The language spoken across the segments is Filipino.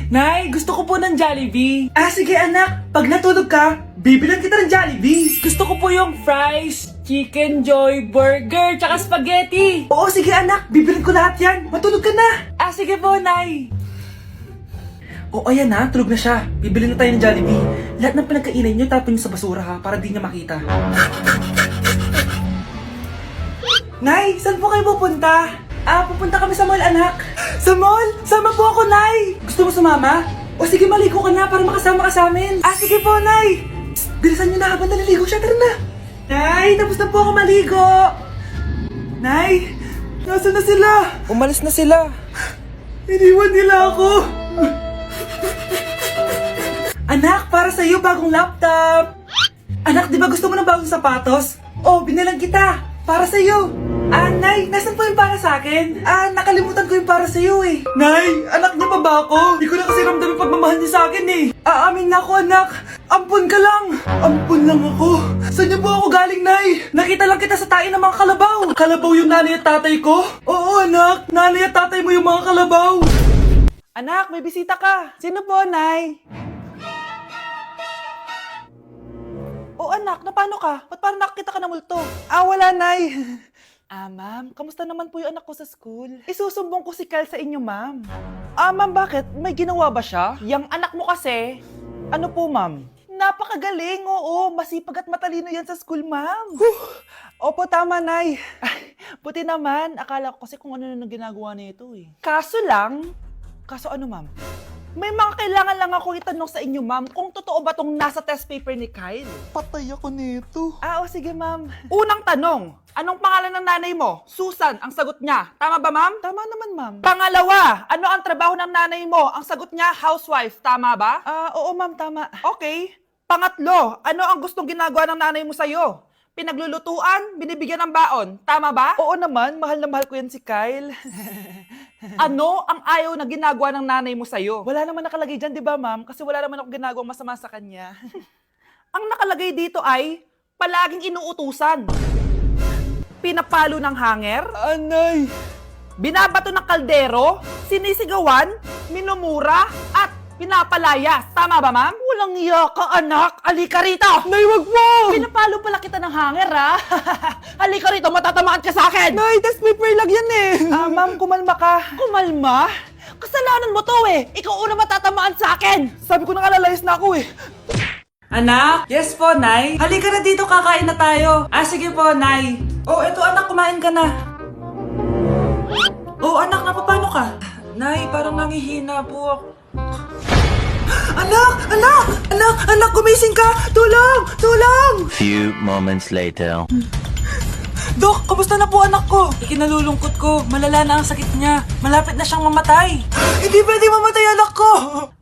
Nay, gusto ko po ng Jollibee. Ah, sige anak. Pag natulog ka, bibilan kita ng Jollibee. Gusto ko po yung fries, chicken joy, burger, tsaka spaghetti. Oo, sige anak. Bibilan ko lahat yan. Matulog ka na. Ah, sige po, Nay. Oo, ayan na. Tulog na siya. Bibili na tayo ng Jollibee. Lahat ng pinagkainan niyo, tapon niyo sa basura ha, para di niya makita. Nay, saan po kayo pupunta? Ah, pupunta kami sa mall, anak. Sa mall? Sama po ako, Nay. Gusto mo sumama? O sige, maligo ka na para makasama ka sa amin. Ah, sige po, Nay. Psst, bilisan niyo na habang naliligo siya. Tara na. Nay, tapos na po ako maligo. Nay, nasaan na sila? Umalis na sila. Iniwan nila ako. Anak, para sa'yo bagong laptop. Anak, di ba gusto mo ng bagong sapatos? Oh, binilang kita. Para sa'yo. Ah, Nay, nasan po yung para sa akin? Ah, nakalimutan ko yung para sa'yo eh. Nay, anak niya pa ba ako? Hindi ko na kasi ramdam yung pagmamahal niya sa akin eh. Aamin na ako, anak. Ampun ka lang. Ampun lang ako. Saan niyo po ako galing, Nay? Nakita lang kita sa tain ng mga kalabaw. Kalabaw yung nanay at tatay ko? Oo, anak. Nanay at tatay mo yung mga kalabaw. Anak, may bisita ka. Sino po, Nay? Oh, anak, na paano ka? Ba't parang nakakita ka ng multo? Ah, wala, Nay. Ah, ma'am, kamusta naman po yung anak ko sa school? Isusumbong ko si Kyle sa inyo, ma'am. Ah, ma'am, bakit? May ginawa ba siya? Yang anak mo kasi, ano po, ma'am? Napakagaling, oo. Masipag at matalino yan sa school, ma'am. Opo, tama, Nay. Ay, buti naman. Akala ko kasi kung ano na ginagawa nito eh. Kaso ano, ma'am? May mga kailangan lang ako itanong sa inyo, ma'am, kung totoo ba tong nasa test paper ni Kyle. Patay ako nito. Ah, o sige, ma'am. Unang tanong, anong pangalan ng nanay mo? Susan, ang sagot niya. Tama ba, ma'am? Tama naman, ma'am. Pangalawa, ano ang trabaho ng nanay mo? Ang sagot niya, housewife. Tama ba? Ah, oo, ma'am, tama. Okay. Pangatlo, ano ang gustong ginagawa ng nanay mo sa'yo? Pinaglulutuan, binibigyan ng baon. Tama ba? Oo naman, mahal na mahal ko yan si Kyle. Ano ang ayaw na ginagawa ng nanay mo sa'yo? Wala naman nakalagay dyan, di ba, ma'am? Kasi wala naman ako ginagawang masama sa kanya. Ang nakalagay dito ay palaging inuutusan. Pinapalo ng hanger. Anay! Binabato ng kaldero, sinisigawan, minumura, at pinapalayas. Tama ba, ma'am? Walang iya ka, anak. Halika rito. Nay, wag mo. Pinapalo pala kita ng hanger, ha? Halika rito, matatamaan ka sa akin. Nay, test paper lang yan eh. Ah, ma'am, kumalma ka. Kumalma? Kasalanan mo to eh. Ikaw una matatamaan sa akin. Sabi ko na kalalayas na ako eh. Anak? Yes po, Nay. Halika na dito, kakain na tayo. Ah, sige po, Nay. Oh, eto anak, kumain ka na. Oh, anak, napapano ka? Nay, parang nangihina po ako. Anak, gumising ka! Tulong! Few moments later. Dok, kamusta na po anak ko? Ikinalulungkot ko, malala na ang sakit niya. Malapit na siyang mamatay. Hindi pwede mamatay anak ko!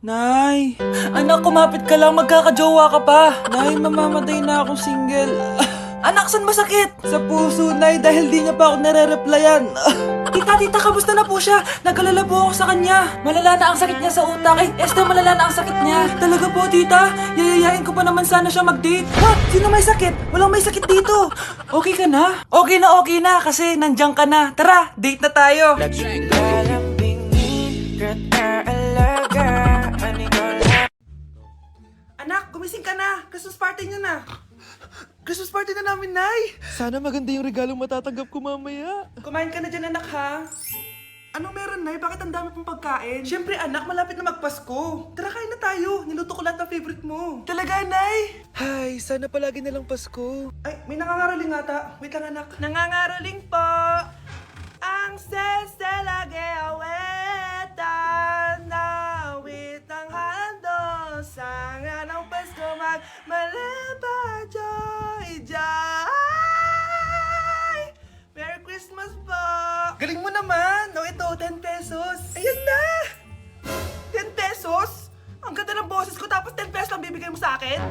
Nay, anak, kumapit ka lang, magkakajowa ka pa. Nay, mamamatay na akong single. Anak, saan masakit? Sa puso, Nay, dahil di niya pa ako nare-replyan. Tita, kamusta na po siya? Nag-alala po ako sa kanya. Malala na ang sakit niya sa utak. Ay, Esther, malala na ang sakit niya. Talaga po, tita? Yayayain ko pa naman sana siya mag-date. What? Sino may sakit? Walang may sakit dito. Okay ka na? Okay na, kasi nandiyan ka na. Tara, date na tayo. Anak, gumising ka na. Christmas party niyo na. Christmas party na namin, Nay! Sana maganda yung regalong matatanggap ko mamaya. Kumain ka na dyan, anak, ha? Anong meron, Nay? Bakit ang dami pong pagkain? Siyempre, anak, malapit na magpasko. Tara, kain na tayo. Niluto ko lahat ng favorite mo. Talaga, Nay? Ay, sana palagi na lang Pasko. Ay, may nangangaraling ata. Wait lang, anak. Nangangaraling po. Ang seselage awetan na awit ng handol. Sanga ng Pasko magmalaba joy joy. Merry Christmas po. Galing mo naman. No, ito, 10 pesos. Ayan na. 10 pesos? Ang ganda ng boses ko tapos 10 pesos lang bibigay mo sa akin?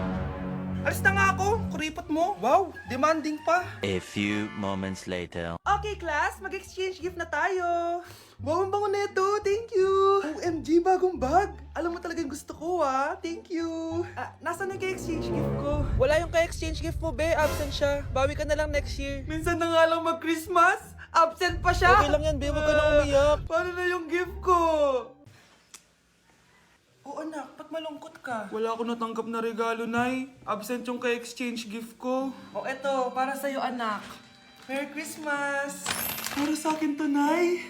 Alis na nga ako. Kuripot mo. Wow, demanding pa. A few moments later. Okay, class. Mag-exchange gift na tayo. Wow, ang bango neto. Thank you. OMG, bagong bag. Alam mo talaga yung gusto ko, ah. Thank you. Nasaan yung ka-exchange gift ko? Wala yung ka-exchange gift mo, be. Absent siya. Bawi ka na lang next year. Minsan na nga lang mag-Christmas. Absent pa siya. Okay lang yan, be. Huwag ka na umiyak. Paano na yung gift ko? malungkot ka? Wala ako natanggap na regalo, Nay. Absent yung ka-exchange gift ko. O eto, para sa'yo anak. Merry Christmas! Para sa akin to, Nay.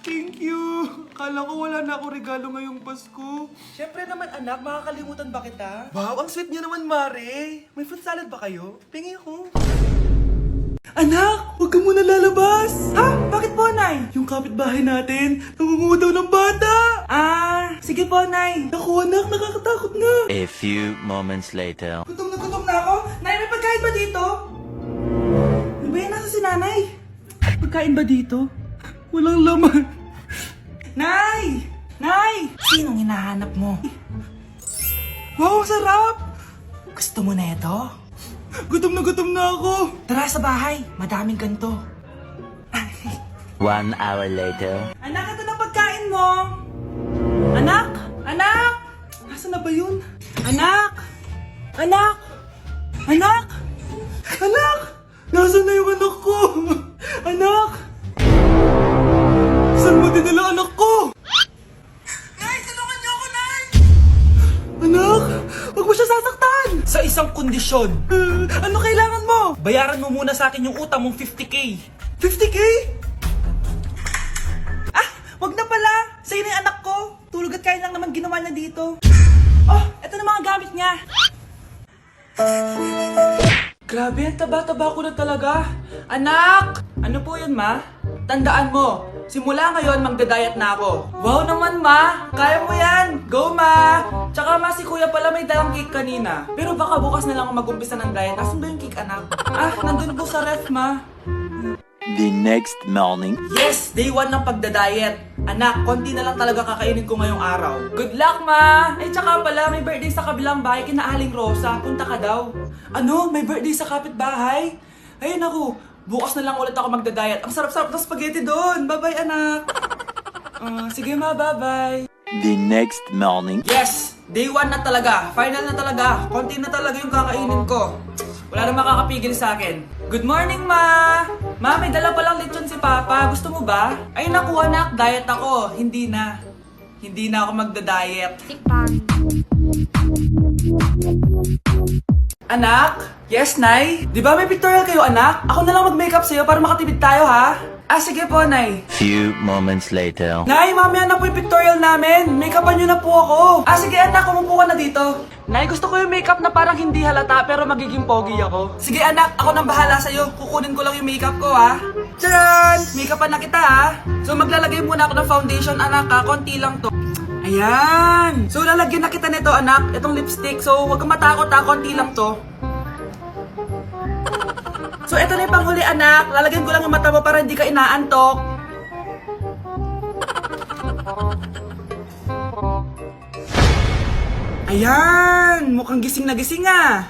Thank you. Kala ko wala na ako regalo ngayong Pasko. Siyempre naman anak, makakalimutan ba kita? Wow, ang sweet niyo naman, Mare. May fruit salad ba kayo? Pingi ako. Anak, huwag ka muna lalabas. Ha? Bakit po, Nay? Yung kapitbahay natin, nangunguha daw ng bata. Sige po, Nay. Naku, anak, nakakatakot na. A few moments later. Gutom na ako. Nay, may pagkain ba dito? Ano ba yan? Nasa si Nanay? Pagkain ba dito? Walang laman. Nay! Nay! Sinong hinahanap mo? Wow, sarap. Gusto mo na ito? Gutom na ako. Tara sa bahay, madaming ganito. 1 hour later. Anak, ito na pagkain mo! Anak! Anak! Nasaan na ba yun? Anak! Anak! Anak! Anak! Nasaan na yung anak ko? Anak! Saan mo dinala anak ko? Nay, tulungan niyo ako, Nay! Anak! Huwag mo siya sasaktan! Sa isang kondisyon, Ano kailangan mo? bayaran mo muna sa akin yung utang mong 50k. 50k? Wag na pala! Sa'yo na yung anak ko! Tulog at kain lang naman ginawa niya dito. Oh, eto na mga gamit niya. Grabe, ang taba-taba ko na talaga. Anak! Ano po yun, ma? Tandaan mo, simula ngayon magdadayat na ako. Wow naman, ma! Kaya mo yan! Go, ma! Tsaka ma, si kuya pala may dalang cake kanina. Pero baka bukas na lang ako mag-umpisa ng diet. Asan ba yung cake, anak? Nandun po sa ref, ma. The next morning. Yes! Day 1 ng pagdadayet. Anak, konti na lang talaga kakainin ko ngayong araw. Good luck, ma! Eh, tsaka pala, may birthday sa kabilang bahay kina Aling Rosa. Punta ka daw. Ano? May birthday sa kapitbahay? Ayun ako, bukas na lang ulit ako magdadayet. Ang sarap-sarap ng spaghetti doon. Bye-bye, anak. Sige, ma, bye-bye. The next morning. Yes! Day 1 na talaga. Final na talaga. Konti na talaga yung kakainin ko. Wala na makakapigil sa akin. Good morning, ma! Ma, may dala palang lechon si Papa. Gusto mo ba? Ay, naku, anak. Diet ako. Hindi na. Hindi na ako magda-diet. Anak? Yes, Nay? Di ba may pictorial kayo, anak? Ako na lang mag-makeup sa'yo para makatipid tayo, ha? Sige po, Nay. Few moments later. Nay, mamaya na po yung pictorial namin. Make-upan nyo na po ako. Sige, anak, umupo ka na dito. Nay, gusto ko yung makeup na parang hindi halata pero magiging pogi ako. Sige, anak, ako nang bahala sa'yo. Kukunin ko lang yung makeup ko, ha? Tcharan! Make-upan na kita, ha? So, maglalagay muna ako ng foundation, anak, ha? Konti lang to. Ayan! So, lalagyan na kita nito, anak. Itong lipstick. So, huwag kang matakot, ha? Konti lang to. So, ito na yung panghuli, anak. Lalagyan ko lang yung mata mo para hindi ka inaantok. Ayan! Mukhang gising na gising, ah.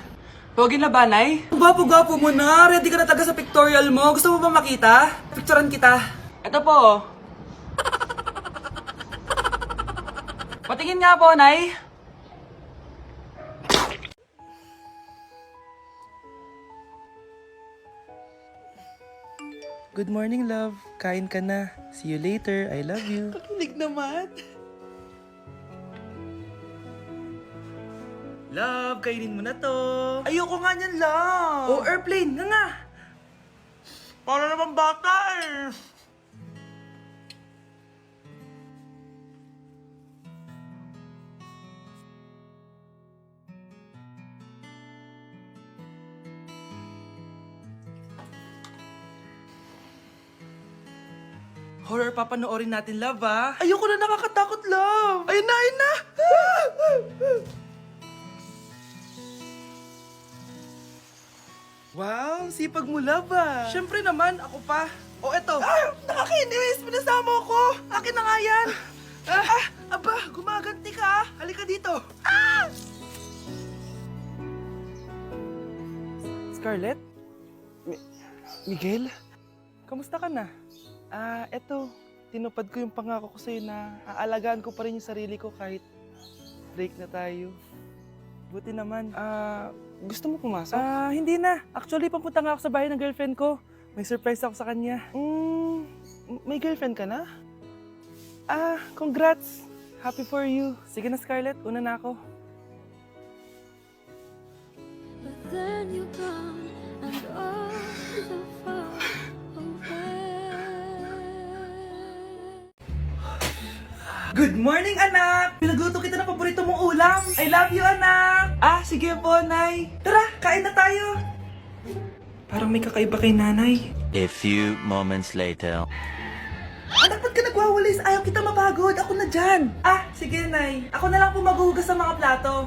Pogi na ba, Nay? Gwapo-gwapo mo na. Ready ka na talaga sa pictorial mo. Gusto mo ba makita? Picturean kita. Ito po. Patingin nga po, Nay. Good morning, love. Kain ka na. See you later. I love you. Kakilig naman. Love, kainin mo na to. Ayoko nga niyan, love. Oh, airplane. Nga. Para naman bata eh. Horror papanoorin natin, love, ah. Ayoko na, nakakatakot, love. Ayun na, ayun na. Wow, sipag mo, love, ah. Siyempre naman, ako pa. O, eto. Nakakainis, pinasama ko. Akin na nga yan. Aba, gumaganti ka. Halika dito. Scarlett? Miguel? Kamusta ka na? Eto, tinupad ko yung pangako ko sa'yo na aalagaan ko pa rin yung sarili ko kahit break na tayo. Buti naman. Gusto mo pumasok? Hindi na. Actually, papunta nga ako sa bahay ng girlfriend ko. May surprise ako sa kanya. May girlfriend ka na? Congrats. Happy for you. Sige na, Scarlett. Una na ako. But then you gone and all so far away. Good morning, anak! Pinagluto kita ng paborito mong ulam. I love you, anak! Ah, sige po, Nay. Tara, kain na tayo. Parang may kakaiba kay nanay. A few moments later. Anak, ba't ka nagwawalis? Ayaw kita mapagod. Ako na dyan. Ah, sige, Nay. Ako na lang po maghuhugas sa mga plato.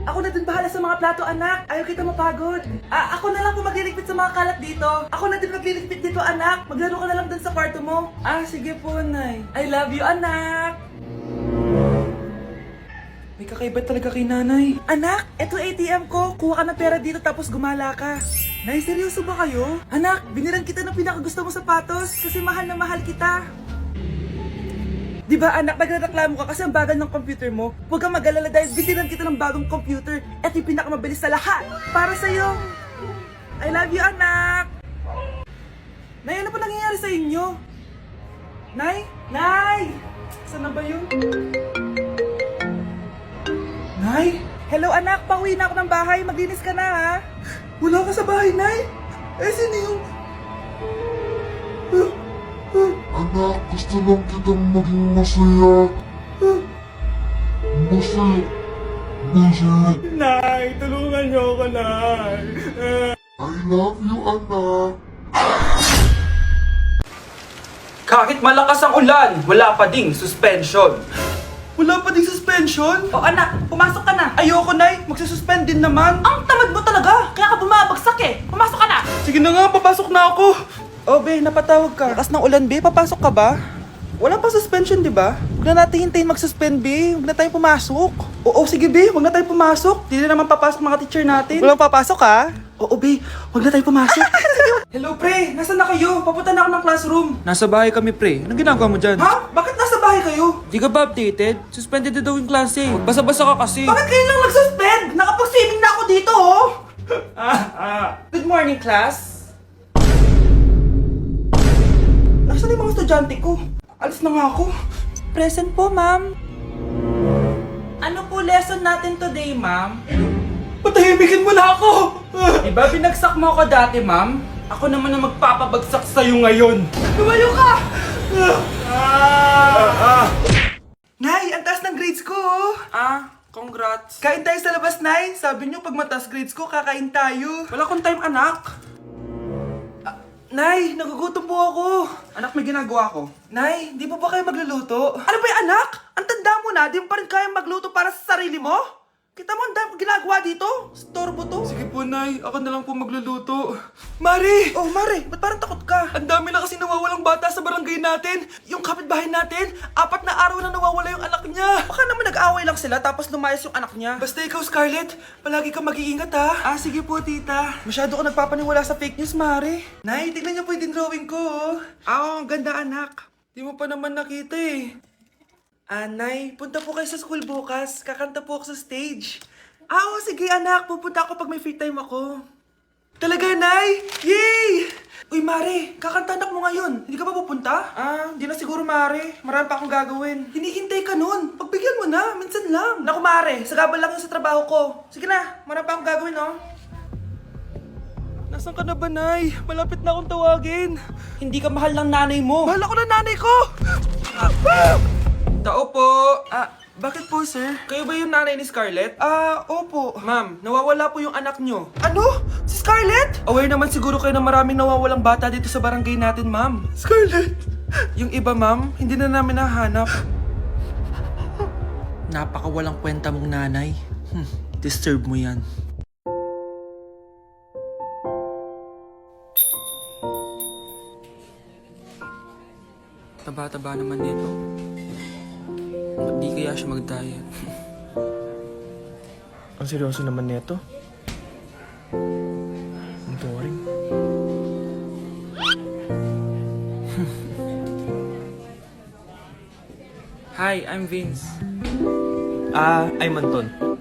Ako na din bahala sa mga plato, anak. Ayaw kita mapagod. Ah, ako na lang po magliligpit sa mga kalat dito. Ako na din magliligpit dito, anak. Maglaro ka na lang dun sa kwarto mo. Ah, sige po, Nay. I love you, anak. May kakaiba talaga kay nanay. Anak, eto ATM ko. Kuha ka ng pera dito tapos gumala ka. Nay, seryoso ba kayo? Anak, binilan kita ng pinakagusto mo sapatos kasi mahal na mahal kita. Di ba anak, nagreklamo ka kasi ang bagal ng computer mo? Huwag kang mag-alala dahil binilan kita ng bagong computer. Eto yung pinakamabilis sa lahat. Para sa'yo. I love you, anak. Nay, ano pa nangyayari sa inyo? Nay? Nay! Saan na ba yun? Nay? Hello anak, pauwi na ako ng bahay. Maglinis ka na ha. Wala ka sa bahay, Nay? Eh, sino yung... Anak, gusto lang kitang maging masaya. Masaya. Masaya. Nay, tulungan niyo ako, Nay. I love you, anak. Kahit malakas ang ulan, wala pa ding suspension. Wala pa ding suspension? O anak, pumasok ka na. Ayoko, Nay. Magsususpend din naman. Ang tamad mo talaga. Kaya ka bumabagsak eh. Pumasok ka na. Sige na nga, papasok na ako. Oh, be, napatawag ka. Lakas ng ulan, be. Papasok ka ba? Wala pa suspension, di ba? Huwag na natin hintayin mag-suspend, be. Huwag na tayo pumasok. Oo, sige, be. Huwag na tayo pumasok. Di na naman papasok mga teacher natin. Walang papasok, ha? Oo, be. Huwag na tayo pumasok. Hello, pre. Nasaan na kayo? Papunta na ako ng classroom. Nasa bahay kami, pre. Anong ginagawa mo dyan? Ha? Bakit nasa bahay kayo? Di ka ba updated? Suspended na daw yung klase. Basa-basa ka kasi. Bakit kayo lang nag-suspend? Nakapag-swimming na ako dito, oh. Good morning, class. Nasaan yung mga estudyante ko? Alis na nga ako. Present po, ma'am. Ano po lesson natin today, ma'am? Patahimikin mo na ako. Diba binagsak mo ako dati, ma'am? Ako naman ang magpapabagsak sa'yo ngayon. Lumayo ka! Nay, ang taas ng grades ko, oh. Congrats. Kain tayo sa labas, Nay. Sabi niyo, pag mataas grades ko, kakain tayo. Wala akong time, anak. Nay, nagugutom po ako. Anak, may ginagawa ko. Nay, di po ba kayo magluluto? Ano ba yung anak? Ang tanda mo na, di mo pa rin kaya magluto para sa sarili mo? Kita mo ang dami ginagawa dito? Storbo to. Sige po, Nay. Ako na lang po magluluto. Mari! Oh, Mare, ba't parang takot ka? Ang dami na kasi nawawalang bata sa barangay natin. Yung kapitbahay natin, 4 na araw na nawawala yung anak niya. Baka naman nag-away lang sila tapos lumayas yung anak niya. Basta ikaw, Scarlett, palagi kang mag-iingat, ha? Sige po, tita. Masyado ka nagpapaniwala sa fake news, Mare. Nay, tignan niyo po yung drawing ko, oh. Ang ganda, anak. Di mo pa naman nakita, eh. Nay, punta po kayo sa school bukas. Kakanta po ako sa stage. Oo, sige anak. Pupunta ako pag may free time ako. Talaga, Nay? Yay! Uy, Mare, kakanta anak mo ngayon. Hindi ka ba pupunta? Hindi na siguro, Mare. Marami pa akong gagawin. Hinihintay ka nun. Pagbigyan mo na, minsan lang. Naku, Mare. Sagabal lang yun sa trabaho ko. Sige na. Marami pa akong gagawin, no? Nasaan ka na ba, Nay? Malapit na akong tawagin. Hindi ka mahal ng nanay mo. Mahal ako ng nanay ko! Tao po. Bakit po, sir? Kayo ba yung nanay ni Scarlett? Opo. Ma'am, nawawala po yung anak nyo. Ano? Si Scarlett? Aware naman siguro kayo na maraming nawawalang bata dito sa barangay natin, ma'am. Scarlett! Yung iba, ma'am, hindi na namin nahanap. Napakawalang kwenta mong nanay. Disturb mo yan. Taba-taba naman nito. Ba't di kaya siya mag-diet? Ang seryoso naman nito. Ang boring. Hi, I'm Vince. I'm Anton.